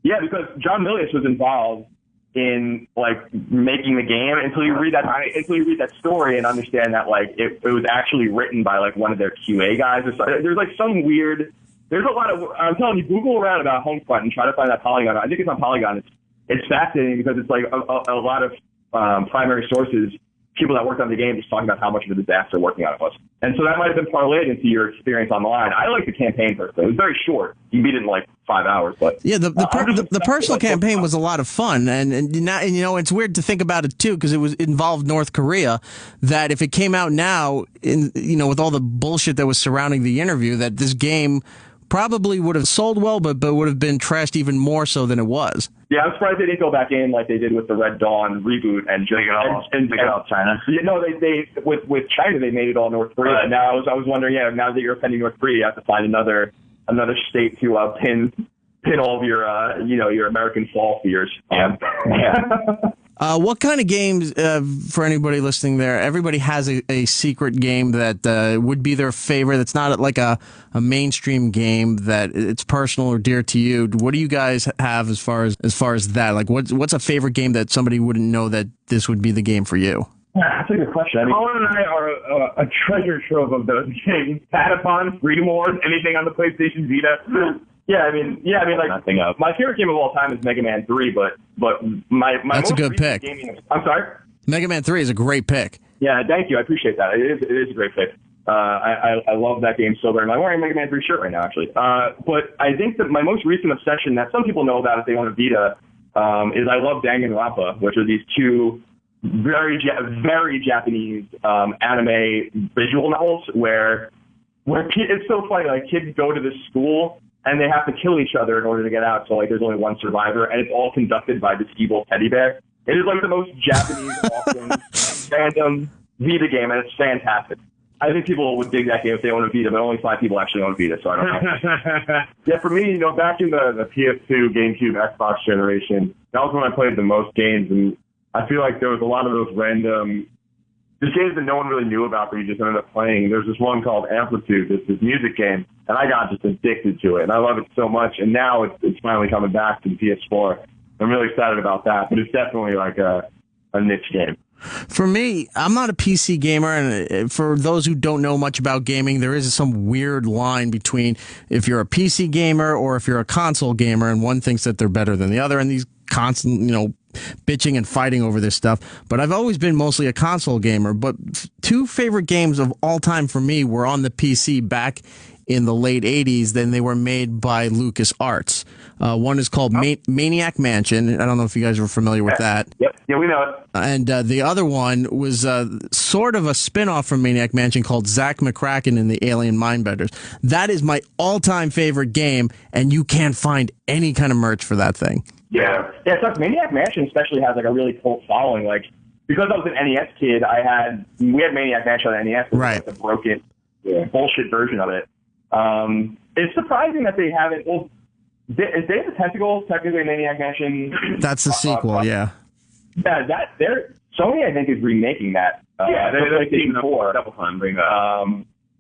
Yeah, because John Milius was involved in like making the game until you read that story and understand that like it was actually written by like one of their QA guys or something. There's like some weird. There's a lot of. I'm telling you, Google around about Homefront and try to find that Polygon. I think it's on Polygon. It's fascinating because it's like a lot of primary sources. People that worked on the game just talking about how much of a disaster working on it was. And so that might have been parlayed into your experience on the line. I like the campaign personally. It was very short. You beat it in like 5 hours. But yeah, the personal campaign was a lot of fun. And you know, it's weird to think about it too because it involved North Korea. That if it came out now, with all the bullshit that was surrounding the interview, that this game probably would have sold well, but would have been trashed even more so than it was. Yeah, I'm surprised they didn't go back in like they did with the Red Dawn reboot and just take it all China. Yeah, no, they with China they made it all North Korea. Right. Now I was wondering, now that you're offending North Korea, you have to find another state to pin all of your American fall fears. Yeah. What kind of games, for anybody listening there, everybody has a secret game that would be their favorite. That's not like a mainstream game that it's personal or dear to you. What do you guys have as far as that? Like what's a favorite game that somebody wouldn't know that this would be the game for you? That's a good question. Colin and I are a treasure trove of those games. Patapon, Freedom Wars, anything on the PlayStation Vita. Yeah, I mean, like my favorite game of all time is Mega Man 3, but my that's most a good pick. I'm sorry. Mega Man 3 is a great pick. Yeah, thank you. I appreciate that. It is a great pick. I love that game so very much. I'm wearing a Mega Man 3 shirt right now, actually. But I think that my most recent obsession that some people know about if they own a Vita is I love Danganronpa, which are these two very Japanese anime visual novels where it's so funny. Like kids go to this school and they have to kill each other in order to get out. So like there's only one survivor, and it's all conducted by this evil teddy bear. It is like the most Japanese, awesome, random Vita game, and it's fantastic. I think people would dig that game if they own a Vita, but only 5 people actually own a Vita, so I don't know. Yeah, for me, back in the PS2, GameCube, Xbox generation, that was when I played the most games, and I feel like there was a lot of those random just games that no one really knew about, but you just ended up playing. There's this one called Amplitude, this music game, and I got just addicted to it, and I love it so much. And now it's finally coming back to the PS4. I'm really excited about that, but it's definitely like a niche game. For me, I'm not a PC gamer, and for those who don't know much about gaming, there is some weird line between if you're a PC gamer or if you're a console gamer, and one thinks that they're better than the other, and these constant, bitching and fighting over this stuff. But I've always been mostly a console gamer. But 2 favorite games of all time for me were on the PC back in the late 80s. Then they were made by LucasArts. One is called Maniac Mansion. I don't know if you guys were familiar with that. Yep. Yeah, we know it. And the other one was sort of a spin-off from Maniac Mansion called Zack McCracken and the Alien Mindbenders. That is my all-time favorite game, and you can't find any kind of merch for that thing. Yeah, so Maniac Mansion especially has like a really cult following. Like because I was an NES kid, we had Maniac Mansion on NES, right? Like the broken bullshit version of it. It's surprising that they haven't. Well, is Day of the Tentacles technically Maniac Mansion? That's the sequel, yeah. Yeah, Sony I think is remaking that. They're like a couple times.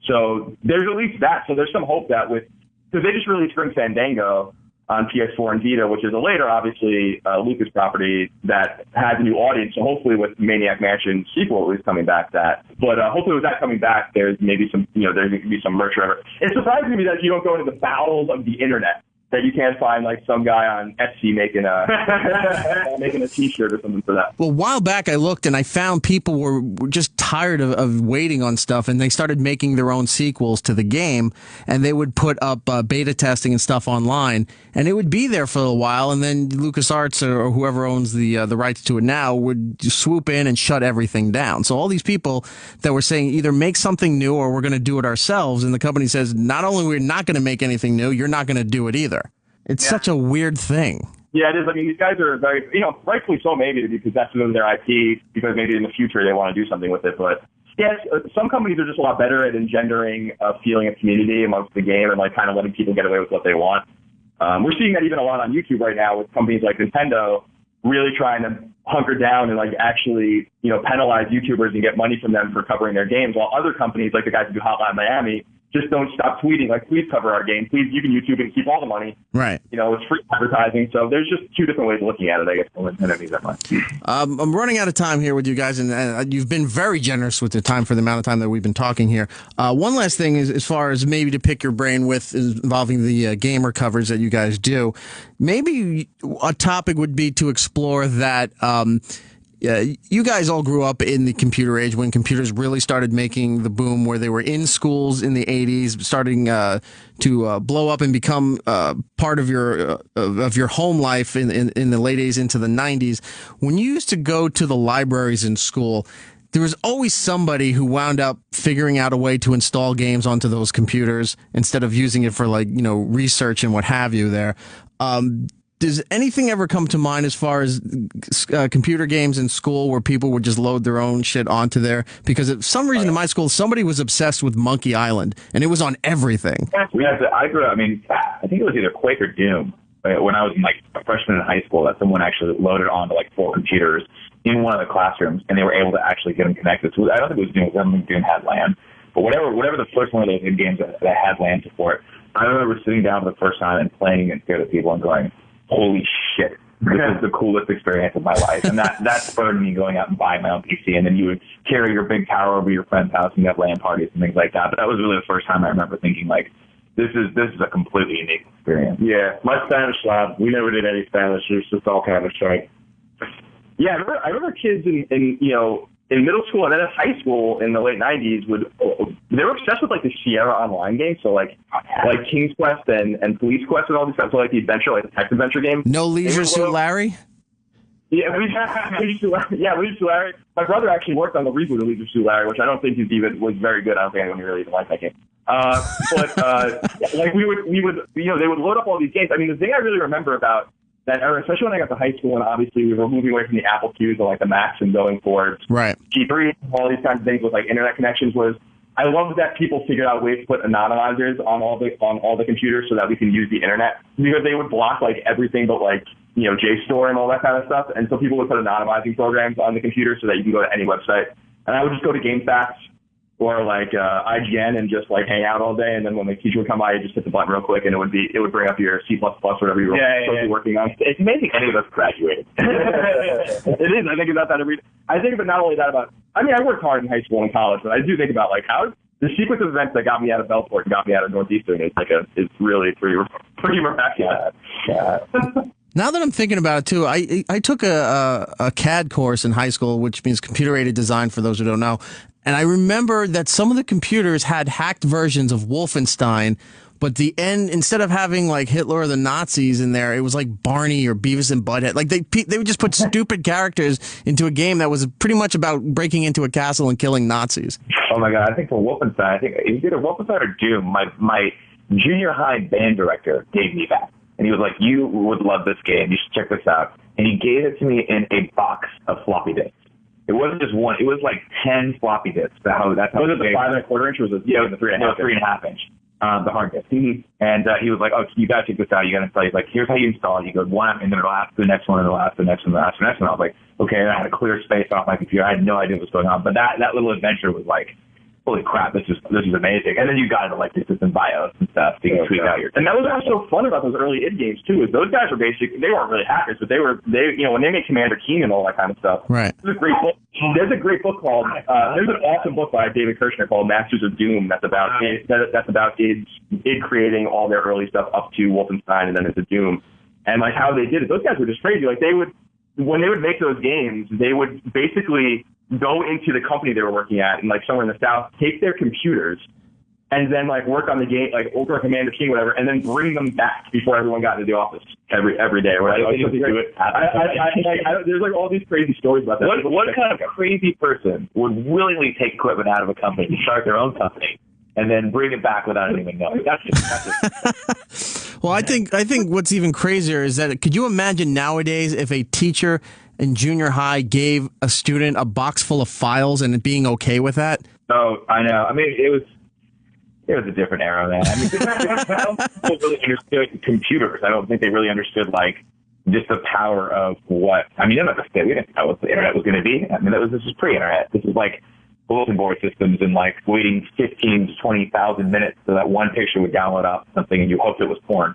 So there's at least that. So there's some hope that because they just released Grim Fandango on PS4 and Vita, which is a later, obviously, Lucas property that has a new audience. So hopefully with Maniac Mansion sequel is coming back but hopefully with that coming back, there's maybe some, there could be some merch or whatever. It's surprising to me that you don't go into the bowels of the internet, that you can't find like some guy on Etsy making a T-shirt or something for that. Well, a while back I looked and I found people were just tired of waiting on stuff, and they started making their own sequels to the game, and they would put up beta testing and stuff online, and it would be there for a while, and then LucasArts or whoever owns the rights to it now would swoop in and shut everything down. So all these people that were saying either make something new or we're going to do it ourselves, and the company says not only we're not going to make anything new, you're not going to do it either. It's such a weird thing. Yeah, it is. I mean, these guys are very, rightfully so maybe, because that's their IP, because maybe in the future they want to do something with it. But yes, some companies are just a lot better at engendering a feeling of community amongst the game and like kind of letting people get away with what they want. We're seeing that even a lot on YouTube right now with companies like Nintendo really trying to hunker down and like actually, penalize YouTubers and get money from them for covering their games, while other companies like the guys who do Hotline Miami just don't stop tweeting like, please cover our game. Please, you can YouTube and keep all the money. Right. It's free advertising. So there's just two different ways of looking at it, I guess. That much. I'm running out of time here with you guys, and you've been very generous with the time for the amount of time that we've been talking here. One last thing is, as far as maybe to pick your brain with involving the gamer coverage that you guys do, maybe a topic would be to explore that. You guys all grew up in the computer age when computers really started making the boom, where they were in schools in the 80s, starting to blow up and become part of your home life in the late 80s into the 90s. When you used to go to the libraries in school, there was always somebody who wound up figuring out a way to install games onto those computers instead of using it for research and what have you there. Does anything ever come to mind as far as computer games in school where people would just load their own shit onto there? Because for some reason in my school, somebody was obsessed with Monkey Island, and it was on everything. I grew up, I think it was either Quake or Doom. When I was a freshman in high school, that someone actually loaded onto 4 computers in one of the classrooms, and they were able to actually get them connected. So I don't think it was Doom. I don't think Doom had LAN. But whatever the first one of those games that had LAN support, I remember sitting down for the first time and playing against the other people and going, holy shit, this is the coolest experience of my life. And that spurred me going out and buying my own PC. And then you would carry your big tower over your friend's house and you have LAN parties and things like that. But that was really the first time I remember thinking, this is a completely unique experience. Yeah, my Spanish lab, we never did any Spanish. It was just all Counter-Strike. Yeah, I remember kids in middle school and then in high school in the late 90s they were obsessed with the Sierra Online games, so like King's Quest and Police Quest and all these stuff, so the adventure, the text adventure game. No Leisure Suit Larry? Yeah, we used to Larry. My brother actually worked on the reboot of Leisure Suit Larry, which I don't think was very good. I don't think anyone really even liked that game. But we would they would load up all these games. The thing I really remember about that era, especially when I got to high school and obviously we were moving away from the Apple IIs and the Macs and going towards G3, all these kinds of things with internet connections, was I loved that people figured out ways to put anonymizers on all the computers so that we can use the internet, because they would block everything but JSTOR and all that kind of stuff, and so people would put anonymizing programs on the computer so that you can go to any website. And I would just go to GameFAQs or IGN and just hang out all day, and then when the teacher would come by, you just hit the button real quick, and it would bring up your C++ or whatever you were supposed to be working on. It's amazing any of us graduated. It is. I think about that I think about not only that about. I worked hard in high school and college, but I do think about how the sequence of events that got me out of Belport and got me out of Northeastern is really pretty miraculous. Yeah. Now that I'm thinking about it too, I took a CAD course in high school, which means computer aided design for those who don't know. And I remember that some of the computers had hacked versions of Wolfenstein, but the end, instead of having Hitler or the Nazis in there, it was Barney or Beavis and Butthead. They would just put stupid characters into a game that was pretty much about breaking into a castle and killing Nazis. Oh my God! I think for Wolfenstein, I think it was either Wolfenstein or Doom. My junior high band director gave me that, and he was like, "You would love this game. You should check this out." And he gave it to me in a box of floppy disks. It wasn't just one. It was 10 floppy disks. That's how was it the 5 1/4 inch? Or was it? Yeah, it was the 3.5 inch. The hard disk. Mm-hmm. And he was like, "Oh, you gotta check this out. You gotta install." He's like, "Here's how you install it." You go one, and then it'll ask the next one, and it'll ask the next one, and it'll ask the next one. I was like, "Okay." And I had to clear space off my computer. I had no idea what was going on. But that little adventure was holy crap, this is amazing. And then you got into the system BIOS and stuff, so you can tweak out your. And that was what was so fun about those early id games too. Is those guys were they weren't really hackers, but they when they made Commander Keen and all that kind of stuff. Right. There's a great book. There's a great book called. There's an awesome book by David Kirshner called Masters of Doom. That's about id creating all their early stuff up to Wolfenstein and then into Doom, and how they did it. Those guys were just crazy. When they would make those games, they would basically go into the company they were working at and somewhere in the South, take their computers and then work on the game, over Commander King, whatever, and then bring them back before everyone got into the office every day. Right? There's all these crazy stories about that. What kind of crazy person would willingly take equipment out of a company to start their own company and then bring it back without anyone knowing? That's just Well, I think what's even crazier is that could you imagine nowadays if a teacher in junior high gave a student a box full of files and being okay with that? Oh, I know. I mean, it was a different era, man. I mean, I don't think people really understood computers. I don't think they really understood, like, just the power of what, I mean, we didn't know what the internet was going to be. I mean, this was pre-internet. This was like bulletin board systems and like waiting 15 to 20,000 minutes so that one picture would download off something and you hoped it was porn.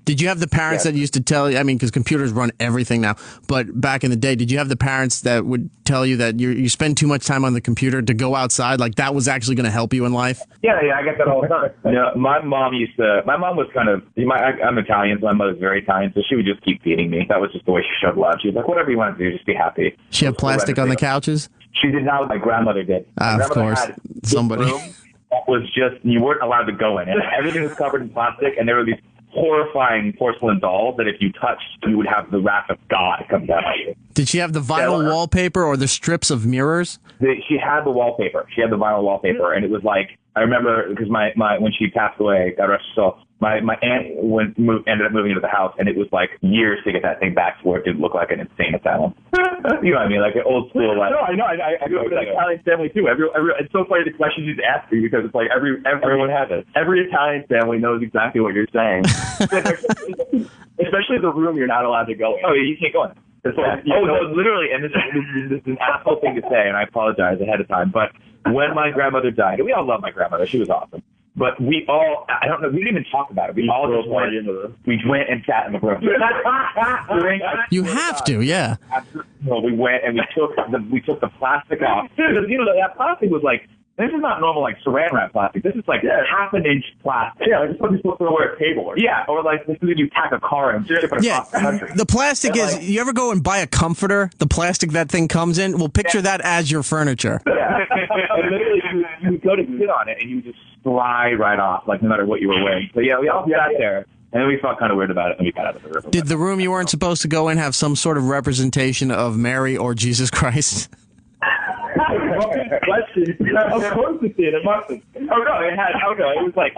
Did you have the parents that used to tell you, I mean, because computers run everything now, but back in the day, did you have the parents that would tell you that you spend too much time on the computer to go outside, like that was actually going to help you in life? Yeah, I get that all the time. My mom was kind of, I'm Italian, so my mother's very Italian, so she would just keep feeding me. That was just the way she showed love. She was like, whatever you want to do, just be happy. She had plastic on the couches? She did not. My grandmother did. Of course, somebody. That was just, you weren't allowed to go in. And everything was covered in plastic, and there were these horrifying porcelain dolls that if you touched, you would have the wrath of God come down on you. Did she have the vinyl wallpaper or the strips of mirrors? She had the wallpaper. She had the vinyl wallpaper, and it was like, I remember because my when she passed away, God rest her soul, my aunt ended up moving into the house, and it was like years to get that thing back to where it didn't look like an insane asylum. You know what I mean? Like an old school. Like, no, I know. I grew up in an Italian family too. It's so funny the questions you ask me because it's like everyone has it. Every Italian family knows exactly what you're saying, especially the room you're not allowed to go in. Oh, you can't go in. It's like, literally, and this is an asshole thing to say, and I apologize ahead of time, but when my grandmother died, and we all love my grandmother, she was awesome, but we all, I don't know, we didn't even talk about it. We all just went and sat in the room. You have to, yeah. Well, we went and we took the plastic off, because, you know, that plastic was like, this is not normal, like, saran wrap plastic. This is, like, half an inch plastic. Yeah, like, it's supposed to throw away a table. Or, like, this is when you tack a car and ship it across the country. The plastic is, you ever go and buy a comforter, the plastic that thing comes in? Well, picture that as your furniture. Yeah. Literally, you would go to sit on it, and you would just slide right off, like, no matter what you were wearing. So, yeah, we all sat there. And then we felt kind of weird about it, and we got out of the room. Did the room you weren't supposed to go in have some sort of representation of Mary or Jesus Christ? Of course it did. It must have. Oh no, it had. Oh no, it was like.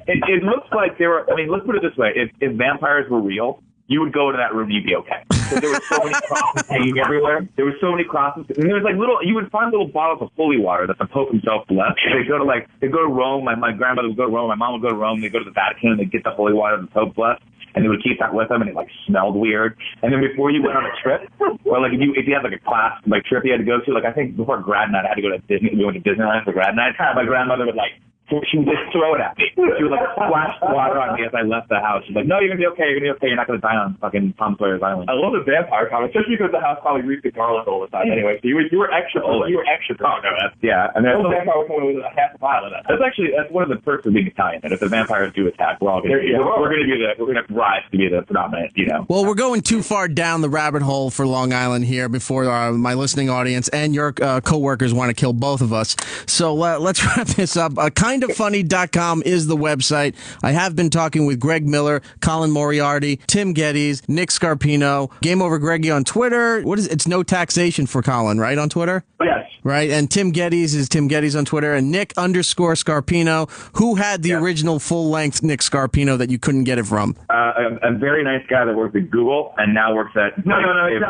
It looks like they were. I mean, let's put it this way: if vampires were real, you would go to that room and you'd be okay. Because there were so many crosses hanging everywhere. There were so many crosses, and there was like little. You would find little bottles of holy water that the Pope himself blessed. They go to Rome. My grandmother would go to Rome. My mom would go to Rome. They go to the Vatican and they get the holy water the Pope blessed. And they would keep that with them, and it like smelled weird. And then before you went on a trip, or like if you had like a class like trip you had to go to, like I think before grad night I had to go to Disney. We went to Disneyland for grad night. My grandmother would like. She would just throw it at me. She would like splash water on me as I left the house. She's like, "No, you're gonna be okay. You're gonna be okay. You're not gonna die on fucking Tom Sawyer's Island." I love the vampire comic, especially because the house probably reeked of garlic all the time. Anyway, so you were extra. You were extra. Oh no, yeah. And then the vampire was a half a pile of that. That's one of the perks of being Italian. And if the vampires do attack, we're gonna rise to be the predominant. You know. Well, we're going too far down the rabbit hole for Long Island here before my listening audience and your coworkers want to kill both of us. So let's wrap this up. Kindoffunny.com is the website. I have been talking with Greg Miller, Colin Moriarty, Tim Gettys, Nick Scarpino, Game Over Greggy on Twitter. It's no taxation for Colin, right, on Twitter? Yes. Right, and Tim Gettys is Tim Gettys on Twitter, and Nick_Scarpino, who had the original full-length Nick Scarpino that you couldn't get it from? A very nice guy that worked at Google and now works at... No,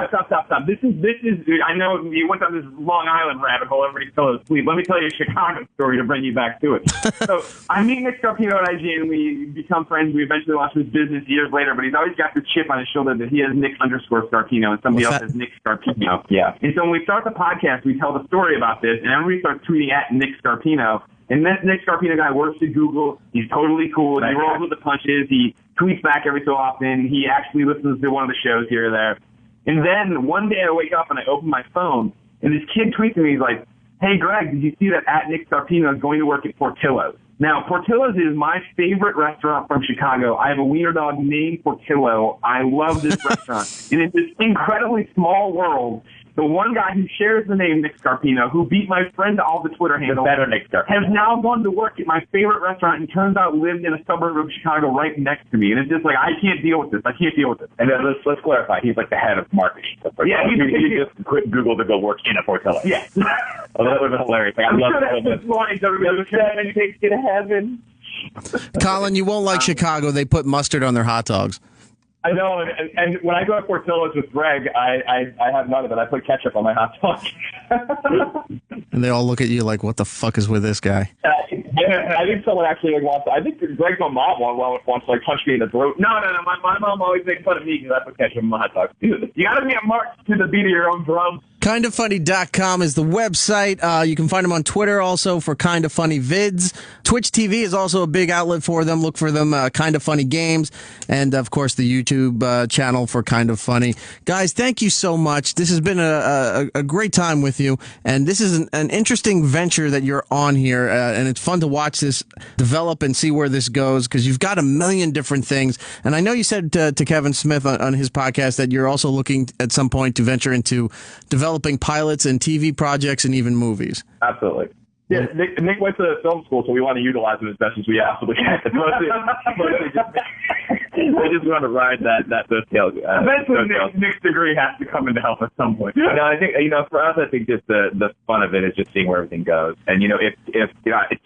stop. This is. I know you went down this Long Island rabbit hole. Everybody fell asleep. Let me tell you a Chicago story to bring you back to it. So I meet Nick Scarpino at IGN. We become friends. We eventually launched his business years later, but he's always got this chip on his shoulder that he has Nick_Scarpino and somebody else has Nick Scarpino. Yeah. And so when we start the podcast, we tell the story about this, and everybody starts tweeting at Nick Scarpino. And this Nick Scarpino guy works at Google. He's totally cool. He rolls with the punches. He tweets back every so often. He actually listens to one of the shows here or there. And then one day I wake up and I open my phone, and this kid tweets me. He's like, "Hey, Greg, did you see that at Nick Scarpino is going to work at Portillo's?" Now, Portillo's is my favorite restaurant from Chicago. I have a wiener dog named Portillo. I love this restaurant. And in this incredibly small world, the one guy who shares the name Nick Scarpino, who beat my friend to all the Twitter handles, has now gone to work at my favorite restaurant and turns out lived in a suburb of Chicago right next to me. And it's just like, I can't deal with this. And then let's clarify. He's like the head of marketing. Yeah, he just quit Google to go work in a Portillo. Yeah. Although that would have been hilarious. Like, I'm sure that's this morning. Everybody was 7 takes you to heaven. Colin, you won't like Chicago. They put mustard on their hot dogs. I know, and when I go to Portillo's with Greg, I have none of it. I put ketchup on my hot dog. And they all look at you like, what the fuck is with this guy? I think someone actually wants. I think Greg's mom wants to punch me in the throat. No. My mom always makes fun of me because I put ketchup on my hot dog. You got to be a march to the beat of your own drum. KindaFunny.com is the website. You can find them on Twitter also for Kinda Funny Vids. Twitch TV is also a big outlet for them. Look for them, Kinda Funny Games. And, of course, the YouTube channel for Kinda Funny. Guys, thank you so much. This has been a great time with you. And this is an interesting venture that you're on here. And it's fun to watch this develop and see where this goes because you've got a million different things. And I know you said to Kevin Smith on his podcast that you're also looking at some point to venture into developing pilots and TV projects and even movies. Absolutely. Yeah, Nick went to film school, so we want to utilize him as best as we absolutely can. We just want to ride those tails. Eventually, Nick's degree has to come into help at some point. No, I think for us, I think just the fun of it is just seeing where everything goes. And if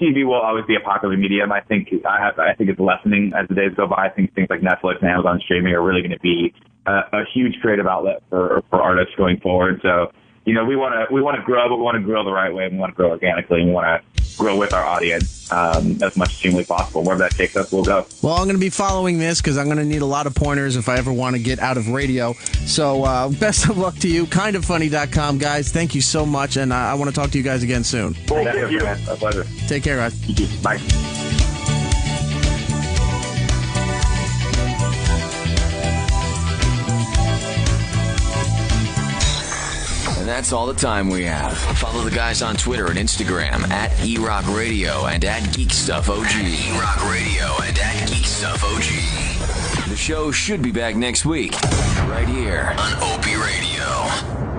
TV will always be a popular medium, I think it's lessening as the days go by. I think things like Netflix and Amazon streaming are really going to be a huge creative outlet for artists going forward. So. We want to grow, but we want to grow the right way. We want to grow organically. And we want to grow with our audience as much as humanly possible. Wherever that takes us, we'll go. Well, I'm going to be following this because I'm going to need a lot of pointers if I ever want to get out of radio. So best of luck to you. KindaFunny.com, guys. Thank you so much, and I want to talk to you guys again soon. Thank you, man. A pleasure. Take care, guys. You too. Bye. And that's all the time we have. Follow the guys on Twitter and Instagram at eRockRadio and at GeekStuffOG. eRockRadio and at GeekStuffOG. The show should be back next week, right here on OP Radio.